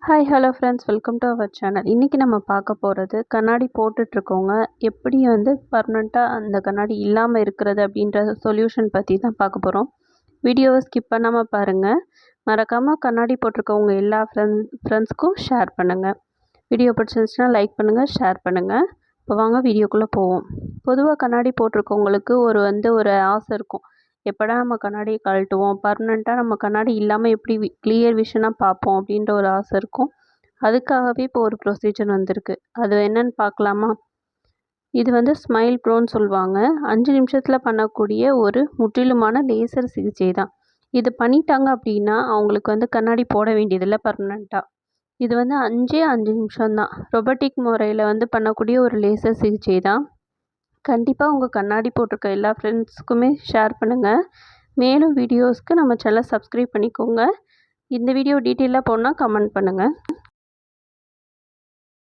Hi hello friends, welcome to our channel. இன்றைக்கி நம்ம பார்க்க போகிறது கண்ணாடி போட்டுட்ருக்கவங்க எப்படி பர்மனெண்ட்டாக அந்த கண்ணாடி இல்லாமல் இருக்கிறது அப்படின்ற சொல்யூஷன் பற்றி தான் பார்க்க போகிறோம். வீடியோவை ஸ்கிப் பண்ணாமல் பாருங்கள். மறக்காமல் கண்ணாடி போட்டிருக்கவங்க எல்லா ஃப்ரெண்ட்ஸ்க்கும் ஷேர் பண்ணுங்கள். வீடியோ பிடிச்சிருந்துச்சுன்னா லைக் பண்ணுங்கள், ஷேர் பண்ணுங்கள். இப்போ வாங்க வீடியோக்குள்ளே போவோம். பொதுவாக கண்ணாடி போட்டிருக்கவங்களுக்கு ஒரு ஆசை இருக்கும். எப்படா நம்ம கண்ணாடியை கழட்டுவோம், பர்மனெண்ட்டாக நம்ம கண்ணாடி இல்லாமல் எப்படி கிளியர் விஷனாக பார்ப்போம் அப்படின்ற ஒரு ஆசை இருக்கும். அதுக்காகவே இப்போ ஒரு ப்ரொசீஜர் வந்திருக்கு. அது என்னன்னு பார்க்கலாமா? இது ஸ்மைல் ப்ரோன்னு சொல்லுவாங்க. 5 நிமிஷத்தில் பண்ணக்கூடிய ஒரு முற்றிலுமான லேசர் சிகிச்சை தான். இது பண்ணிட்டாங்க அப்படின்னா அவங்களுக்கு கண்ணாடி போட வேண்டியதில்லை பர்மனெண்ட்டாக. இது 5 நிமிஷம்தான். ரொபோட்டிக் முறையில் பண்ணக்கூடிய ஒரு லேசர் சிகிச்சை தான். கண்டிப்பாக உங்கள் கண்ணாடி போட்டிருக்க எல்லா ஃப்ரெண்ட்ஸுக்குமே ஷேர் பண்ணுங்கள். மேலும் வீடியோஸ்க்கு நம்ம சேனலை சப்ஸ்கிரைப் பண்ணிக்கோங்க. இந்த வீடியோ டீட்டெயிலாக போனால் கமெண்ட் பண்ணுங்கள்.